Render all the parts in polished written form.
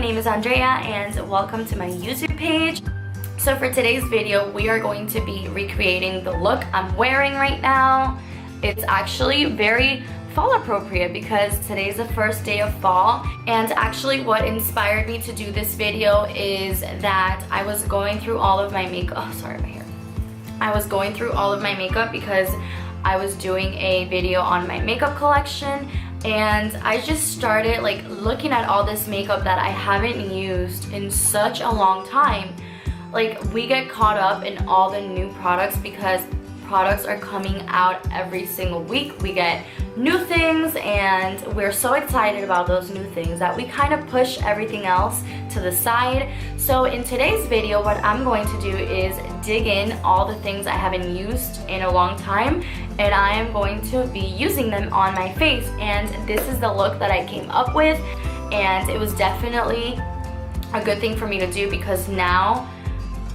name is Andrea and welcome to my YouTube page. So for today's video, we are going to be recreating the look I'm wearing right now. It's actually very fall appropriate because today's the first day of fall, and actually what inspired me to do this video is that I was going through all of my makeup. Oh, sorry, my hair. I was going through all of my makeup because I was doing a video on my makeup collection, and I just started like looking at all this makeup that I haven't used in such a long time. Like, we get caught up in all the new products because products are coming out every single week. We get new things and we're so excited about those new things that we kind of push everything else to the side. So in today's video, what I'm going to do is dig in all the things I haven't used in a long time, and I am going to be using them on my face. And this is the look that I came up with, and it was definitely a good thing for me to do because now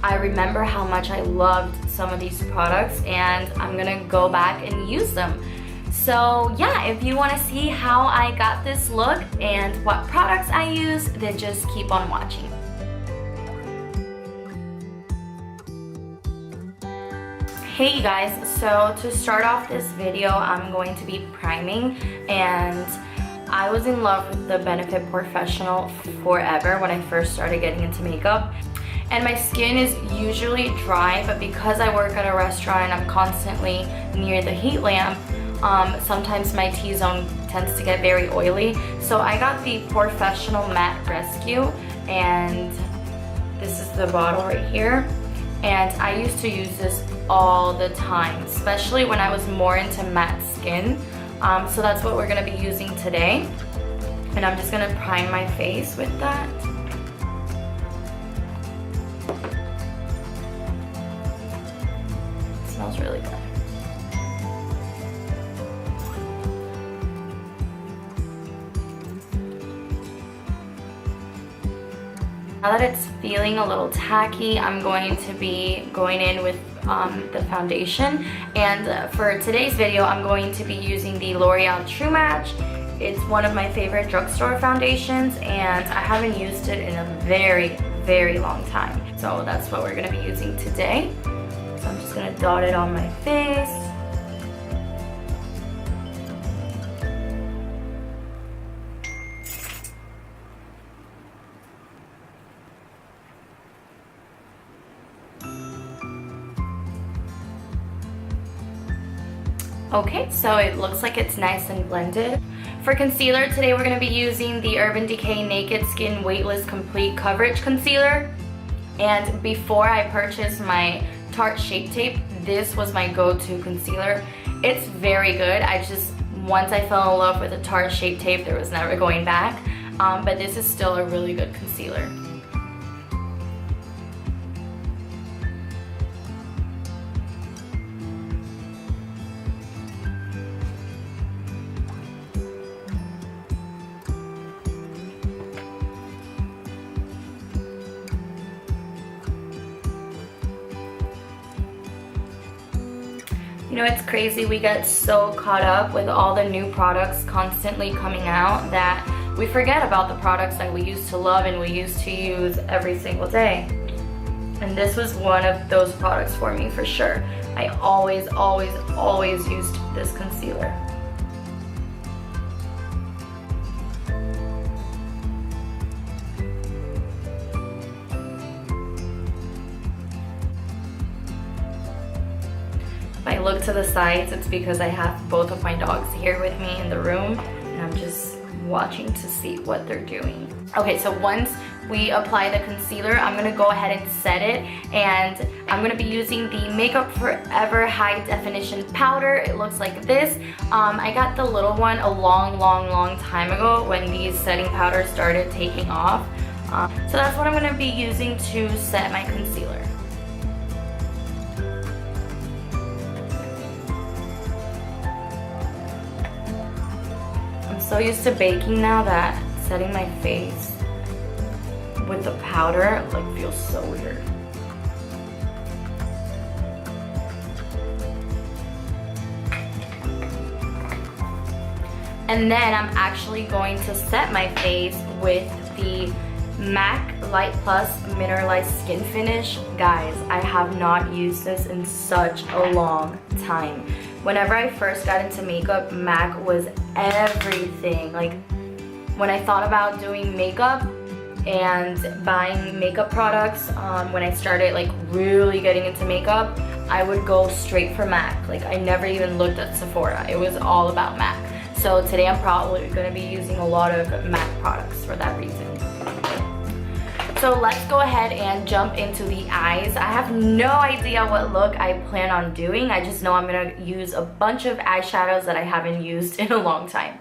I remember how much I loved some of these products and I'm gonna go back and use them. So yeah, if you want to see how I got this look and what products I use, then just keep on watching. Hey you guys, so to start off this video, I'm going to be priming, and I was in love with the Benefit Porefessional forever when I first started getting into makeup. And my skin is usually dry, but because I work at a restaurant and I'm constantly near the heat lamp, sometimes my T-zone tends to get very oily. So I got the Porefessional Matte Rescue, and this is the bottle right here. And I used to use this all the time, especially when I was more into matte skin. So that's what we're gonna be using today. And I'm just gonna prime my face with that. Smells really good. Now that it's feeling a little tacky, I'm going to be going in with the foundation. And for today's video, I'm going to be using the L'Oreal True Match. It's one of my favorite drugstore foundations, and I haven't used it in a very, very long time. So that's what we're gonna be using today. So I'm just gonna dot it on my face. Okay, so it looks like it's nice and blended. For concealer, today we're gonna be using the Urban Decay Naked Skin Weightless Complete Coverage Concealer. And before I purchased my Tarte Shape Tape, this was my go-to concealer. It's very good. Once I fell in love with the Tarte Shape Tape, there was never going back. But this is still a really good concealer. You know, it's crazy, we get so caught up with all the new products constantly coming out that we forget about the products that we used to love and we used to use every single day. And this was one of those products for me for sure. I always, always, always used this concealer. If I look to the sides, it's because I have both of my dogs here with me in the room, and I'm just watching to see what they're doing. Okay, so once we apply the concealer, I'm gonna go ahead and set it, and I'm gonna be using the Makeup Forever High Definition Powder. It looks like this. I got the little one a long time ago when these setting powders started taking off. So that's what I'm gonna be using to set my concealer. I'm so used to baking now that setting my face with the powder like feels so weird. And then I'm actually going to set my face with the MAC Light Plus Mineralized Skin Finish. Guys, I have not used this in such a long time. Whenever I first got into makeup, MAC was everything. Like, when I thought about doing makeup and buying makeup products, when I started like really getting into makeup, I would go straight for MAC. Like, I never even looked at Sephora. It was all about MAC. So today I'm probably going to be using a lot of MAC products for that reason. So let's go ahead and jump into the eyes. I have no idea what look I plan on doing. I just know I'm going to use a bunch of eyeshadows that I haven't used in a long time.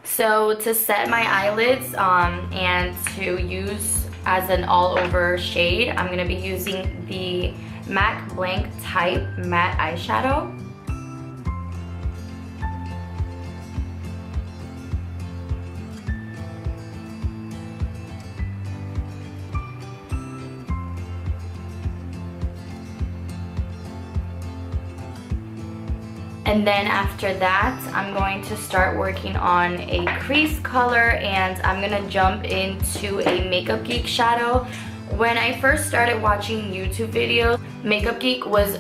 So to set my eyelids and to use as an all-over shade, I'm going to be using the MAC Blank Type Matte Eyeshadow. And then after that, I'm going to start working on a crease color, and I'm gonna jump into a Makeup Geek shadow. When I first started watching YouTube videos, Makeup Geek was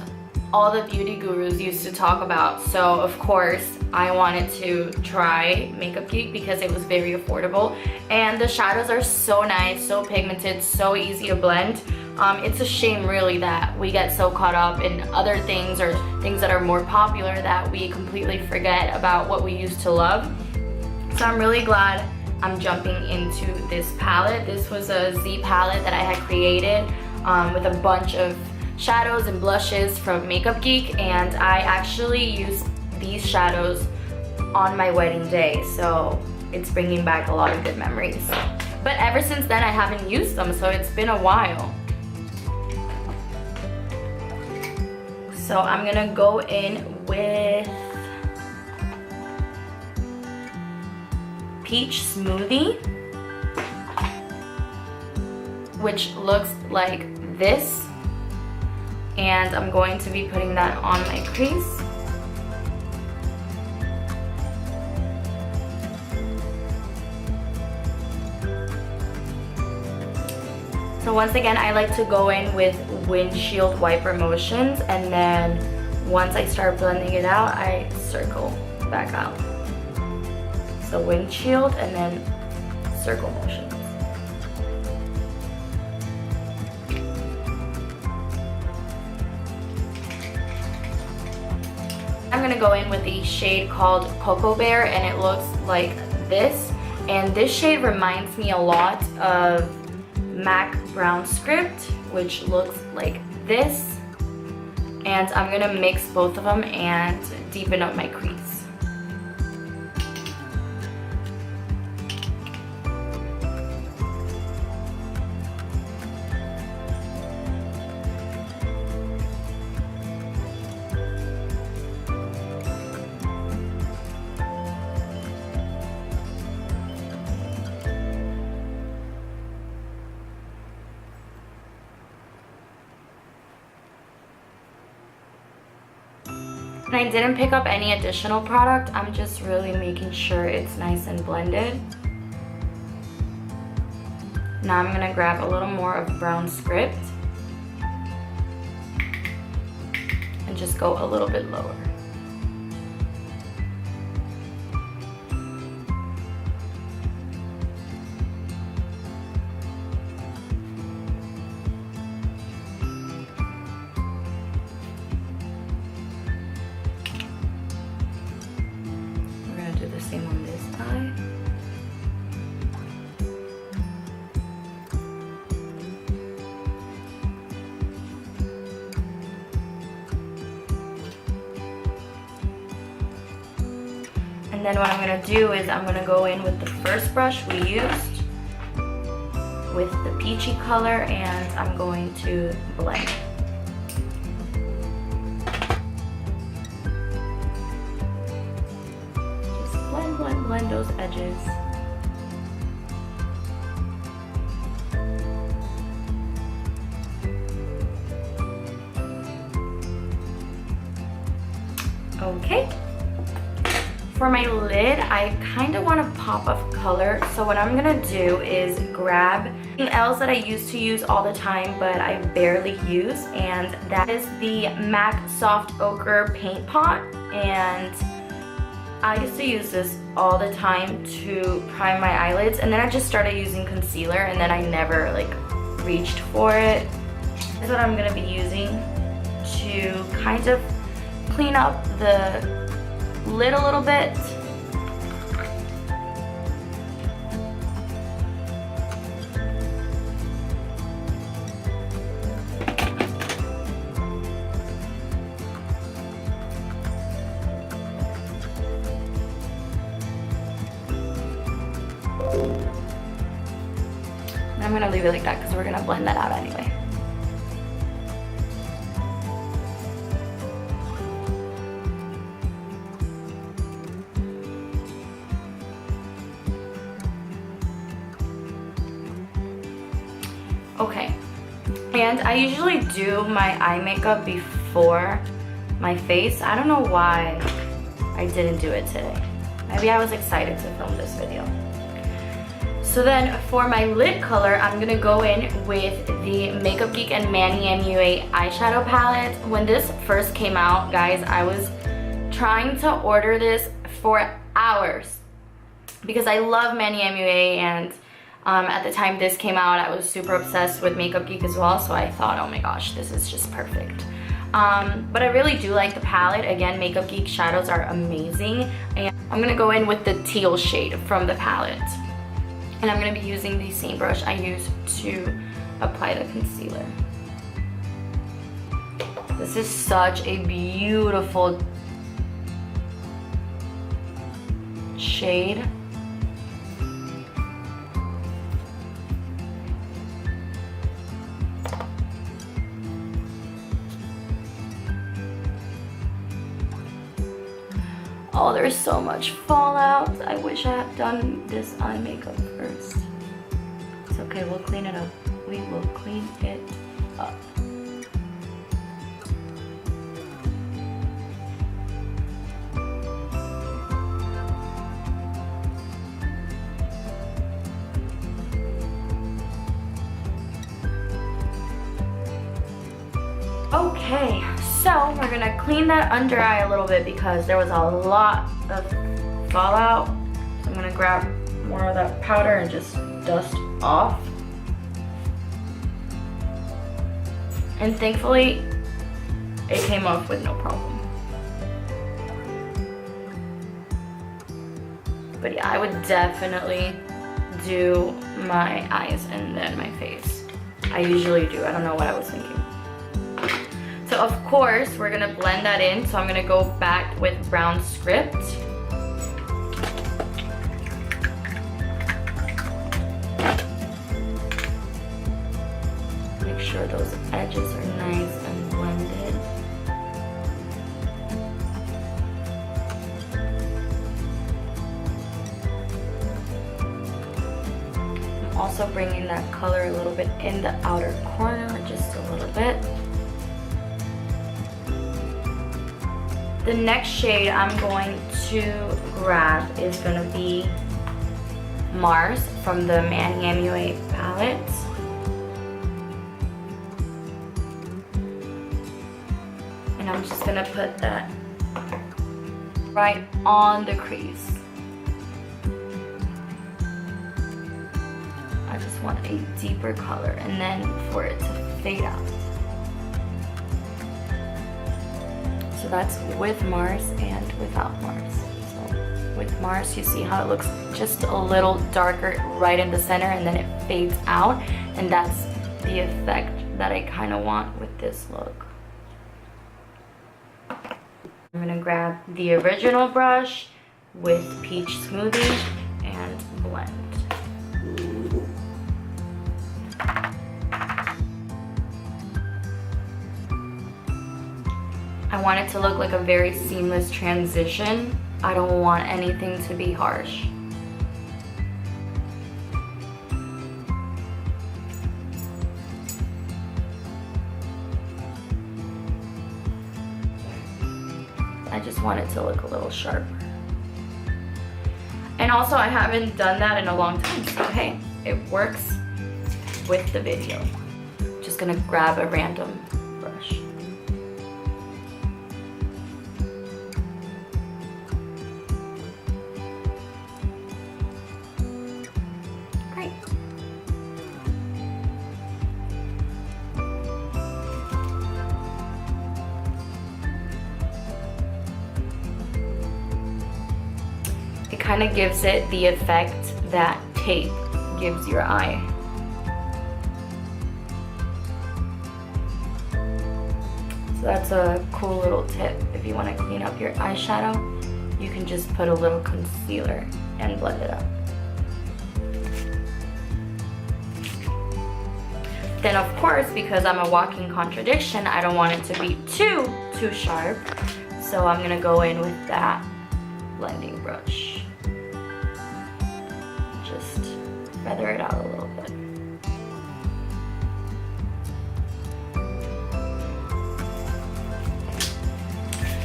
all the beauty gurus used to talk about. So of course, I wanted to try Makeup Geek because it was very affordable. And the shadows are so nice, so pigmented, so easy to blend. It's a shame really that we get so caught up in other things or things that are more popular that we completely forget about what we used to love. So I'm really glad I'm jumping into this palette. This was a Z palette that I had created with a bunch of shadows and blushes from Makeup Geek, and I actually used these shadows on my wedding day, so it's bringing back a lot of good memories. But ever since then I haven't used them, so it's been a while. So I'm gonna go in with Peach Smoothie, which looks like this. And I'm going to be putting that on my crease. So once again, I like to go in with windshield wiper motions, and then once I start blending it out, I circle back out. So windshield and then circle motions. I'm gonna go in with a shade called Cocoa Bear, and it looks like this. And this shade reminds me a lot of MAC Brown Script, which looks like this. And I'm gonna mix both of them and deepen up my crease. And I didn't pick up any additional product. I'm just really making sure it's nice and blended. Now I'm gonna grab a little more of Brown Script and just go a little bit lower. Same on this eye. And then what I'm going to do is I'm going to go in with the first brush we used with the peachy color, and I'm going to blend. Blend those edges. Okay, For my lid, I kind of want a pop of color. So what I'm gonna do is grab something else that I used to use all the time, but I barely use, and that is the MAC Soft Ochre Paint Pot. And I used to use this all the time to prime my eyelids, and then I just started using concealer, and then I never like reached for it. This is what I'm gonna be using to kind of clean up the lid a little bit. And I'm gonna leave it like that because we're gonna blend that out anyway. Okay, and I usually do my eye makeup before my face. I don't know why I didn't do it today. Maybe I was excited to film this video. So then for my lid color, I'm gonna go in with the Makeup Geek and Manny MUA eyeshadow palette. When this first came out, guys, I was trying to order this for hours because I love Manny MUA, and at the time this came out, I was super obsessed with Makeup Geek as well, so I thought, oh my gosh, this is just perfect. But I really do like the palette. Again, Makeup Geek shadows are amazing. And I'm gonna go in with the teal shade from the palette. And I'm gonna be using the same brush I used to apply the concealer. This is such a beautiful shade. Oh, there's so much fallout. I wish I had done this eye makeup first. It's okay, we'll clean it up. We will clean it up. Okay, so we're gonna clean that under eye a little bit because there was a lot of fallout. So I'm gonna grab more of that powder and just dust off. And thankfully, it came off with no problem. But yeah, I would definitely do my eyes and then my face. I usually do. I don't know what I was thinking. So of course, we're gonna blend that in. So I'm gonna go back with brown script. Make sure those edges are nice and blended. I'm also bringing that color a little bit in the outer corner, just a little bit. The next shade I'm going to grab is going to be Mars from the Manny MUA palette. And I'm just going to put that right on the crease. I just want a deeper color and then for it to fade out. So that's with Mars and without Mars. So with Mars, you see how it looks just a little darker right in the center and then it fades out. And that's the effect that I kind of want with this look. I'm gonna grab the original brush with Peach Smoothie and blend. I want it to look like a very seamless transition. I don't want anything to be harsh. I just want it to look a little sharper. And also I haven't done that in a long time, so hey, it works with the video. Just gonna grab a random brush. Great. It kind of gives it the effect that tape gives your eye. So that's a cool little tip. If you want to clean up your eyeshadow, you can just put a little concealer and blend it up. Then of course, because I'm a walking contradiction, I don't want it to be too sharp. So I'm gonna go in with that blending brush. Just feather it out a little bit.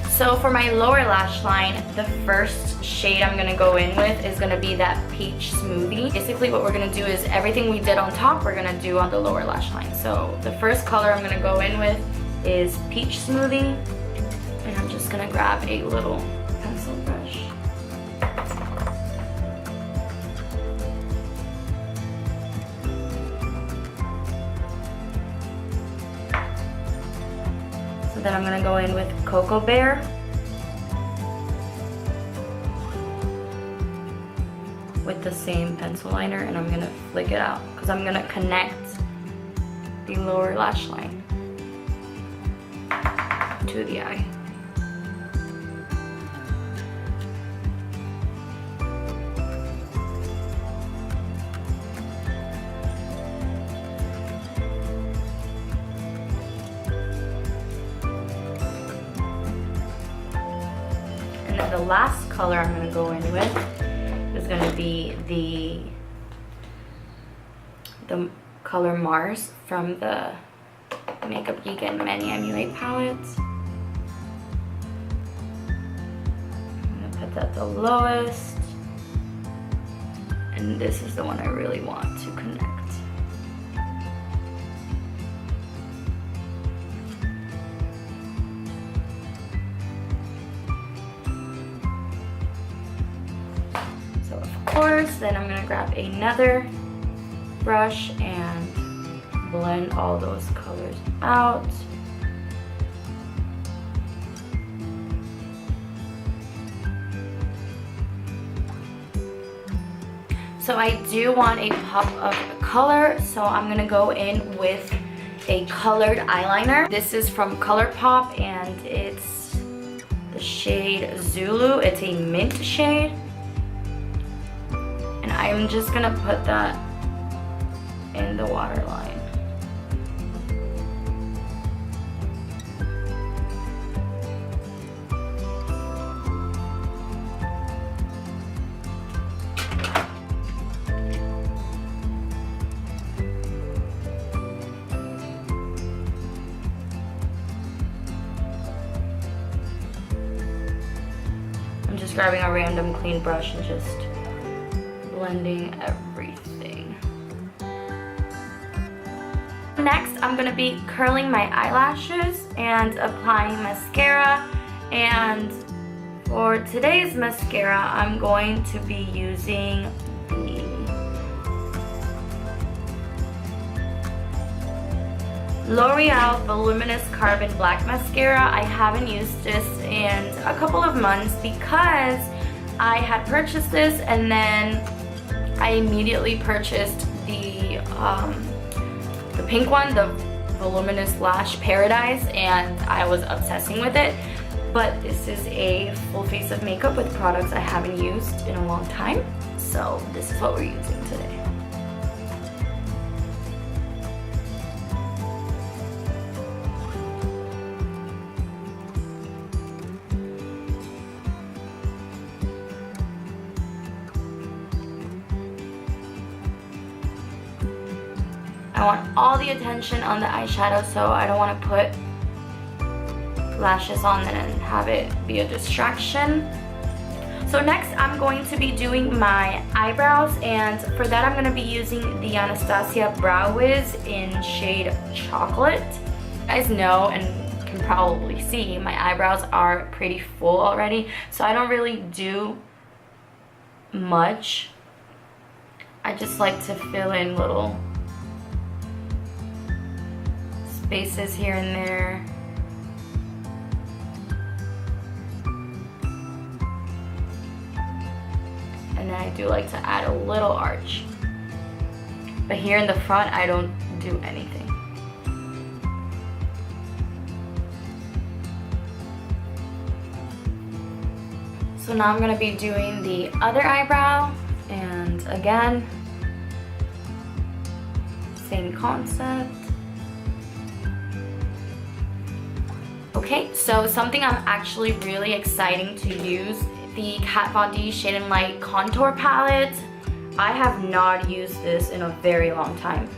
So for my lower lash line, the first shade I'm gonna go in with is gonna be that Peach Smoothie. Basically what we're gonna do is everything we did on top, we're gonna do on the lower lash line. So the first color I'm gonna go in with is Peach Smoothie. And I'm just gonna grab a little pencil brush. Then I'm gonna go in with Cocoa Bear. With the same pencil liner, and I'm gonna flick it out because I'm gonna connect the lower lash line to the eye. And then the last color I'm going to go in with is going to be the color Mars from the Makeup Geek and Many MUA palette. I'm going to put that the lowest. And this is the one I really want to connect. Then I'm gonna grab another brush and blend all those colors out. So I do want a pop of color, so I'm gonna go in with a colored eyeliner. This is from ColourPop and it's the shade Zulu. It's a mint shade. I'm just gonna put that in the waterline. I'm just grabbing a random clean brush and just blending everything. Next, I'm gonna be curling my eyelashes and applying mascara. And for today's mascara, I'm going to be using the L'Oreal Voluminous Carbon Black Mascara. I haven't used this in a couple of months because I had purchased this and then I immediately purchased the pink one, the Voluminous Lash Paradise, and I was obsessing with it. But this is a full face of makeup with products I haven't used in a long time. So this is what we're using today. I want all the attention on the eyeshadow, so I don't want to put lashes on and have it be a distraction. So next I'm going to be doing my eyebrows, and for that I'm going to be using the Anastasia Brow Wiz in shade Chocolate. You guys know and can probably see my eyebrows are pretty full already, so I don't really do much. I just like to fill in little spaces here and there. And then I do like to add a little arch. But here in the front, I don't do anything. So now I'm gonna be doing the other eyebrow, and again, same concept. Okay, so something I'm actually really excited to use, the Kat Von D Shade and Light Contour Palette. I have not used this in a very long time.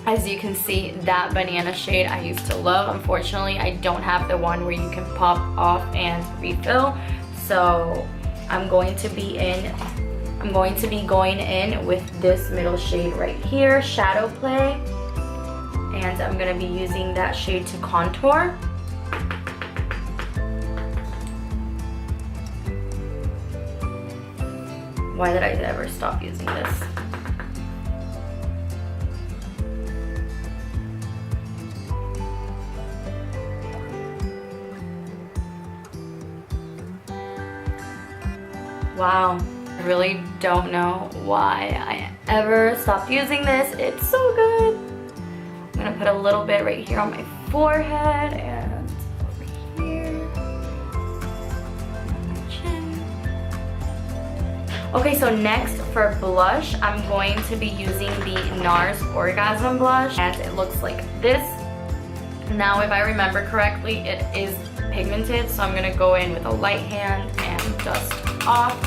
As you can see, that banana shade I used to love. Unfortunately, I don't have the one where you can pop off and refill. So I'm going to be going in with this middle shade right here, Shadow Play. And I'm gonna be using that shade to contour. Why did I ever stop using this? Wow, I really don't know why I ever stopped using this. It's so good. I'm gonna put a little bit right here on my forehead and over here. On my chin. Okay, so next for blush, I'm going to be using the NARS Orgasm Blush, and it looks like this. Now, if I remember correctly, it is pigmented, so I'm gonna go in with a light hand and dust off.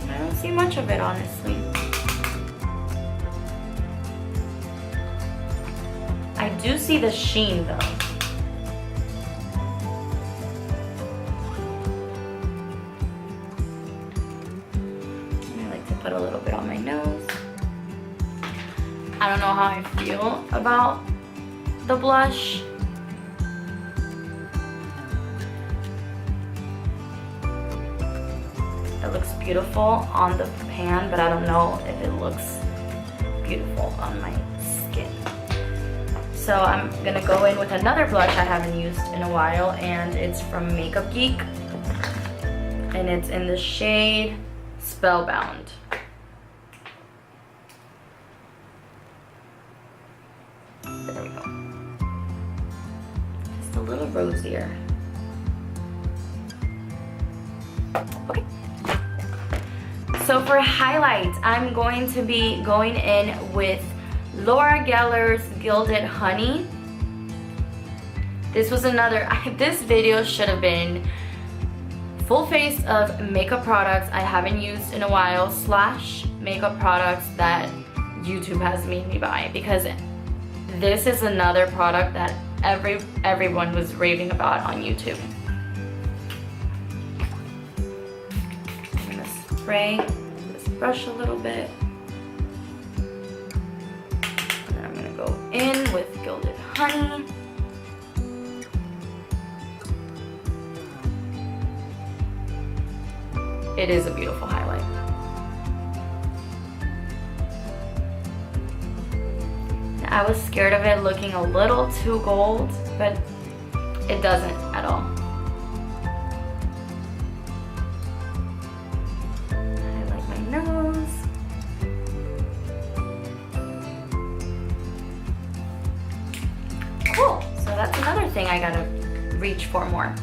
I don't see much of it, honestly. I do see the sheen though. I like to put a little bit on my nose. I don't know how I feel about the blush. It looks beautiful on the pan, but I don't know if it looks beautiful on my skin. So I'm gonna go in with another blush I haven't used in a while, and it's from Makeup Geek. And it's in the shade Spellbound. There we go. Just a little rosier. Okay. So for highlights, I'm going to be going in with Laura Geller's Gilded Honey. This was another, this video should have been full face of makeup products I haven't used in a while / makeup products that YouTube has made me buy, because this is another product that everyone was raving about on YouTube. I'm gonna spray this brush a little bit. And then I'm gonna go in with Gilded Honey. It is a beautiful highlight. I was scared of it looking a little too gold, but it doesn't at all. Highlight my nose. Cool, so that's another thing I gotta reach for more.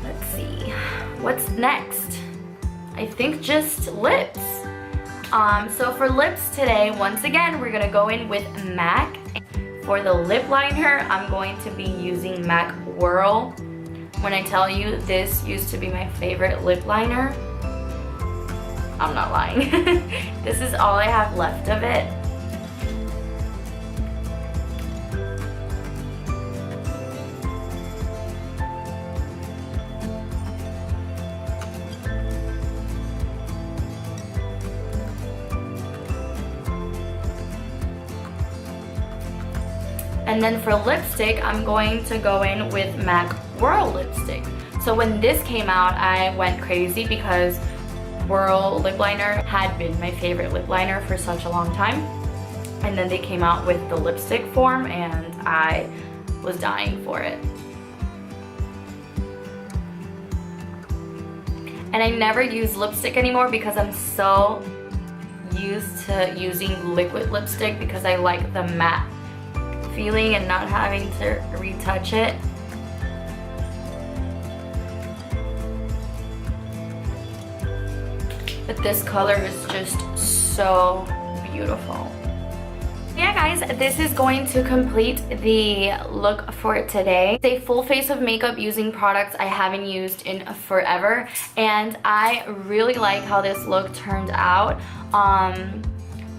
Let's see, what's next? I think just lips. So for lips today, once again, we're gonna go in with MAC. For the lip liner, I'm going to be using MAC Whirl. When I tell you this used to be my favorite lip liner, I'm not lying. This is all I have left of it. And then for lipstick, I'm going to go in with MAC Whirl lipstick. So when this came out, I went crazy because Whirl lip liner had been my favorite lip liner for such a long time. And then they came out with the lipstick form and I was dying for it. And I never use lipstick anymore because I'm so used to using liquid lipstick because I like the matte feeling and not having to retouch it. But this color is just so beautiful. Yeah guys, this is going to complete the look for today. It's a full face of makeup using products I haven't used in forever, and I really like how this look turned out.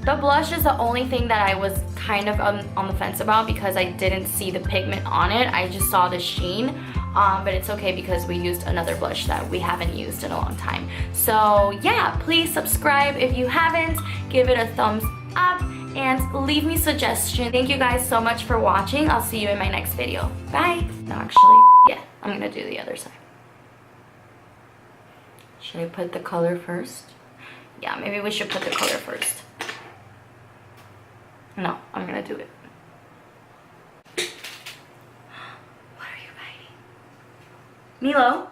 The blush is the only thing that I was kind of on the fence about because I didn't see the pigment on it. I just saw the sheen. But it's okay because we used another blush that we haven't used in a long time. So yeah, please subscribe if you haven't, give it a thumbs up, and leave me suggestions. Thank you guys so much for watching. I'll see you in my next video. Bye. No, actually, yeah, I'm gonna do the other side. Should I put the color first? Yeah, maybe we should put the color first. No, I'm gonna do it. What are you writing? Milo?